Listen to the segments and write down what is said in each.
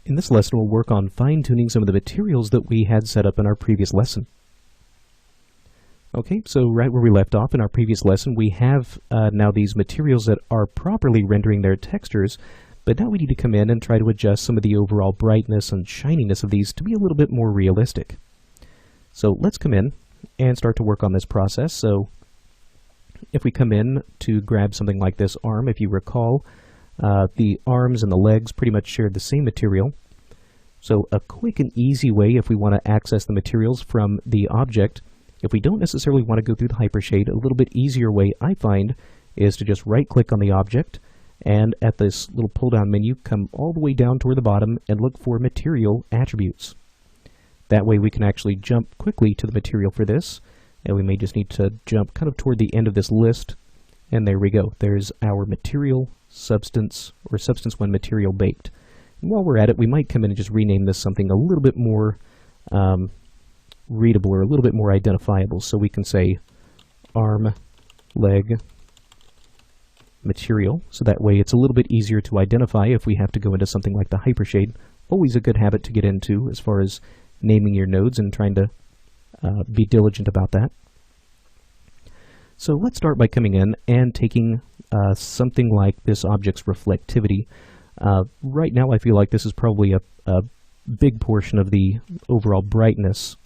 In this lesson, we'll work on fine-tuning some of the materials that we had set up in our previous lesson. Okay, so right where we left off in our previous lesson, we have now these materials that are properly rendering their textures, but now we need to come in and try to adjust some of the overall brightness and shininess of these to be a little bit more realistic. So let's come in and start to work on this process. So if we come in to grab something like this arm, if you recall, the arms and the legs pretty much shared the same material. So a quick and easy way if we want to access the materials from the object, if we don't necessarily want to go through the hypershade, a little bit easier way I find is to just right click on the object and at this little pull down menu come all the way down toward the bottom and look for material attributes. That way we can actually jump quickly to the material for this, and we may just need to jump kind of toward the end of this list, and there we go. There's our material substance, or substance 1 material baked. And while we're at it, we might come in and just rename this something a little bit more readable or a little bit more identifiable. So we can say arm, leg, material. So that way it's a little bit easier to identify if we have to go into something like the hypershade. Always a good habit to get into as far as naming your nodes and trying to be diligent about that. So let's start by coming in and taking something like this object's reflectivity. Right now I feel like this is probably a big portion of the overall brightness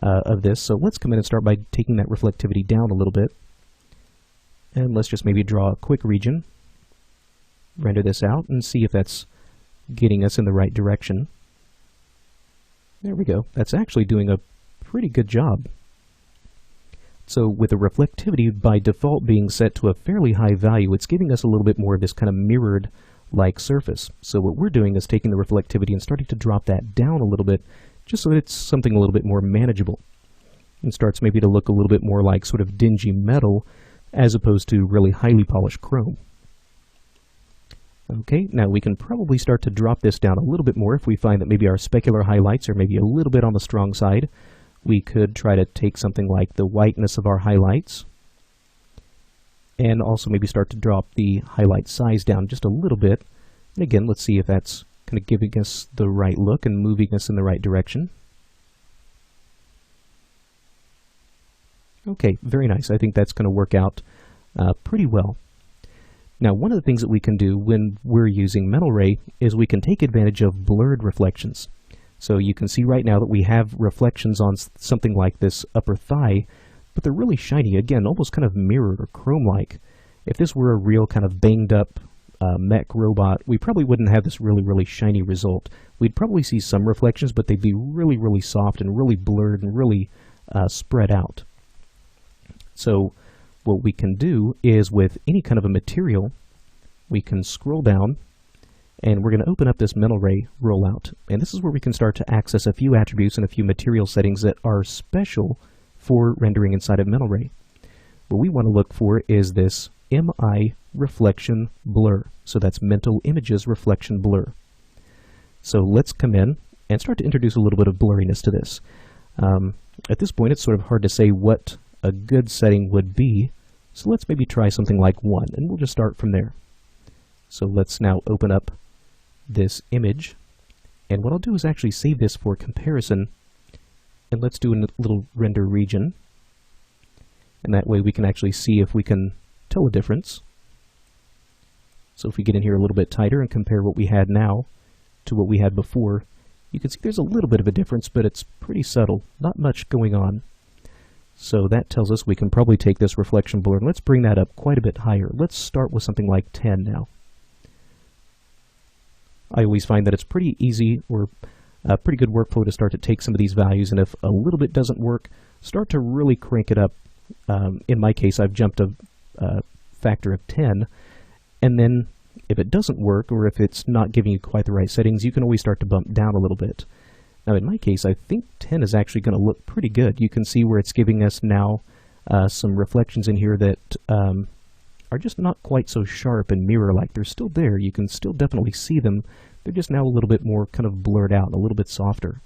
of this. So let's come in and start by taking that reflectivity down a little bit. And let's just maybe draw a quick region, render this out, and see if that's getting us in the right direction. There we go. That's actually doing a pretty good job. So with the reflectivity by default being set to a fairly high value, it's giving us a little bit more of this kind of mirrored-like surface. So what we're doing is taking the reflectivity and starting to drop that down a little bit, just so that it's something a little bit more manageable. And starts maybe to look a little bit more like sort of dingy metal, as opposed to really highly polished chrome. Okay, now we can probably start to drop this down a little bit more if we find that maybe our specular highlights are maybe a little bit on the strong side. We could try to take something like the whiteness of our highlights and also maybe start to drop the highlight size down just a little bit. And again, let's see if that's kind of giving us the right look and moving us in the right direction. Okay, very nice. I think that's going to work out pretty well. Now, one of the things that we can do when we're using Mental Ray is we can take advantage of blurred reflections. So you can see right now that we have reflections on something like this upper thigh, but they're really shiny, again, almost kind of mirrored or chrome-like. If this were a real kind of banged-up mech robot, we probably wouldn't have this really, really shiny result. We'd probably see some reflections, but they'd be really, really soft and really blurred and really spread out. So what we can do is with any kind of a material, we can scroll down, and we're going to open up this Mental Ray rollout. And this is where we can start to access a few attributes and a few material settings that are special for rendering inside of Mental Ray. What we want to look for is this MI reflection blur. So that's Mental Images Reflection Blur. So let's come in and start to introduce a little bit of blurriness to this. At this point, it's sort of hard to say what a good setting would be. So let's maybe try something like 1, and we'll just start from there. So let's now open up this image, and what I'll do is actually save this for comparison, and let's do a little render region, and that way we can actually see if we can tell a difference. So if we get in here a little bit tighter and compare what we had now to what we had before, you can see there's a little bit of a difference, but it's pretty subtle, not much going on. So that tells us we can probably take this reflection blur, and let's bring that up quite a bit higher. Let's start with something like 10 now. I always find that it's pretty easy or a pretty good workflow to start to take some of these values, and if a little bit doesn't work, start to really crank it up. In my case, I've jumped a factor of 10, and then if it doesn't work or if it's not giving you quite the right settings, you can always start to bump down a little bit. Now in my case, I think 10 is actually going to look pretty good. You can see where it's giving us now some reflections in here that are just not quite so sharp and mirror-like. They're still there. You can still definitely see them. They're just now a little bit more kind of blurred out and a little bit softer.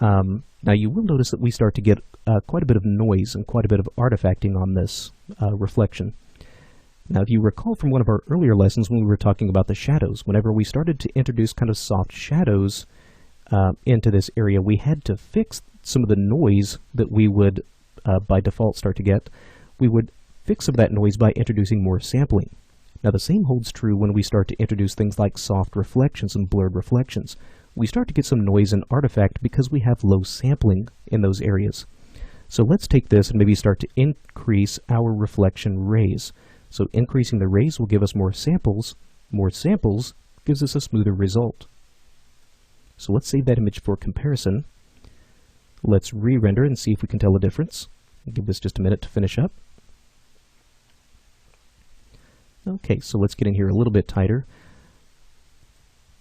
Now you will notice that we start to get quite a bit of noise and quite a bit of artifacting on this reflection. Now, if you recall from one of our earlier lessons when we were talking about the shadows, whenever we started to introduce kind of soft shadows into this area, we had to fix some of the noise that we would by default start to get. We would fix some of that noise by introducing more sampling. Now, the same holds true when we start to introduce things like soft reflections and blurred reflections. We start to get some noise and artifact because we have low sampling in those areas. So let's take this and maybe start to increase our reflection rays. So increasing the rays will give us more samples. More samples gives us a smoother result. So let's save that image for comparison. Let's re-render and see if we can tell a difference. Give this just a minute to finish up. Okay, so let's get in here a little bit tighter.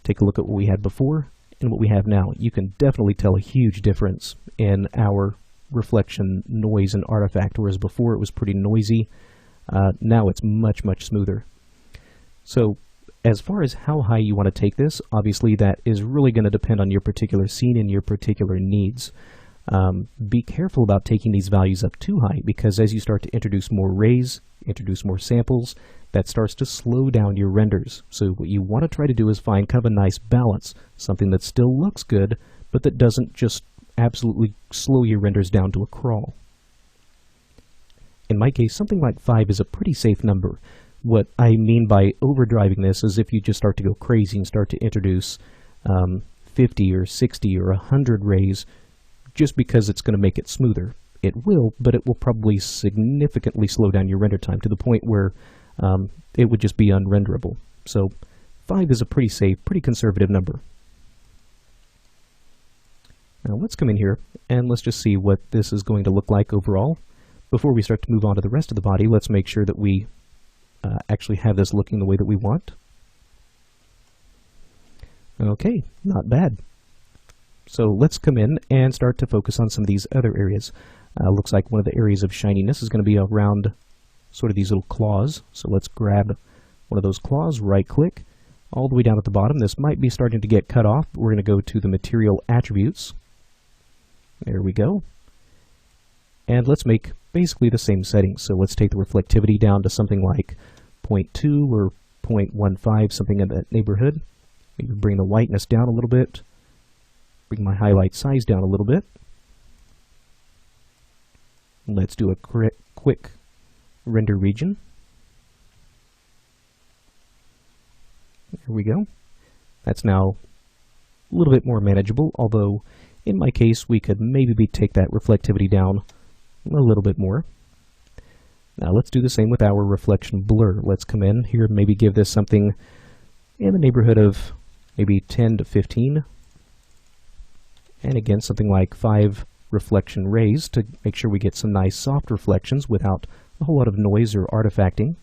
Take a look at what we had before and what we have now. You can definitely tell a huge difference in our reflection, noise, and artifact, whereas before it was pretty noisy. Now it's much, much smoother. So as far as how high you want to take this, obviously that is really going to depend on your particular scene and your particular needs. Be careful about taking these values up too high, because as you start to introduce more rays, introduce more samples, that starts to slow down your renders. So what you want to try to do is find kind of a nice balance, something that still looks good, but that doesn't just absolutely slow your renders down to a crawl. In my case, something like 5 is a pretty safe number. What I mean by overdriving this is if you just start to go crazy and start to introduce 50 or 60 or 100 rays just because it's going to make it smoother. It will, but it will probably significantly slow down your render time to the point where it would just be unrenderable. So 5 is a pretty safe, pretty conservative number. Now let's come in here and let's just see what this is going to look like overall. Before we start to move on to the rest of the body, let's make sure that we actually have this looking the way that we want. Okay, not bad. So let's come in and start to focus on some of these other areas. Looks like one of the areas of shininess is going to be around sort of these little claws. So let's grab one of those claws, right click, all the way down at the bottom. This might be starting to get cut off. We're going to go to the material attributes. There we go. And let's make basically the same settings. So let's take the reflectivity down to something like 0.2 or 0.15, something in that neighborhood. Maybe bring the whiteness down a little bit. Bring my highlight size down a little bit. Let's do a quick render region. There we go. That's now a little bit more manageable, although in my case we could maybe take that reflectivity down a little bit more. Now let's do the same with our reflection blur. Let's come in here and maybe give this something in the neighborhood of maybe 10 to 15. And again, something like 5 reflection rays to make sure we get some nice soft reflections without a whole lot of noise or artifacting.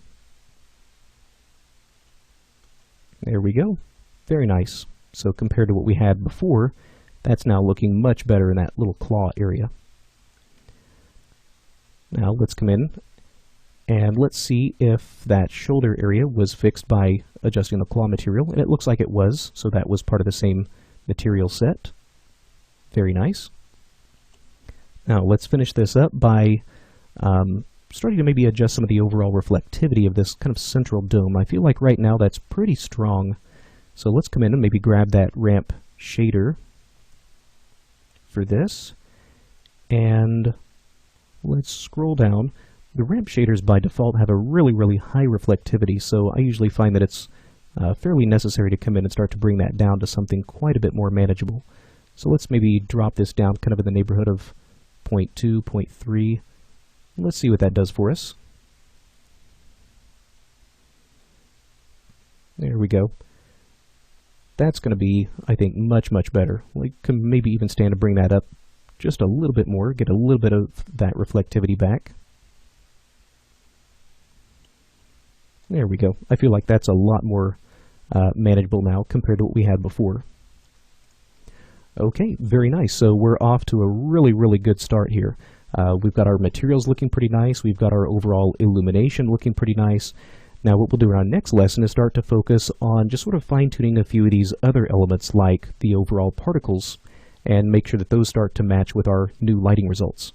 There we go. Very nice. So compared to what we had before, that's now looking much better in that little claw area. Now let's come in and let's see if that shoulder area was fixed by adjusting the claw material, and it looks like it was, so that was part of the same material set. Very nice. Now let's finish this up by starting to maybe adjust some of the overall reflectivity of this kind of central dome. I feel like right now that's pretty strong. So let's come in and maybe grab that ramp shader for this. And let's scroll down. The ramp shaders by default have a really high reflectivity, so I usually find that it's fairly necessary to come in and start to bring that down to something quite a bit more manageable. So let's maybe drop this down kind of in the neighborhood of 0.2, 0.3. Let's see what that does for us. There we go. That's going to be, I think, much better. We can maybe even stand to bring that up just a little bit more, get a little bit of that reflectivity back. There we go. I feel like that's a lot more manageable now compared to what we had before. Okay, very nice. So we're off to a really good start here. We've got our materials looking pretty nice. We've got our overall illumination looking pretty nice. Now what we'll do in our next lesson is start to focus on just sort of fine-tuning a few of these other elements like the overall particles and make sure that those start to match with our new lighting results.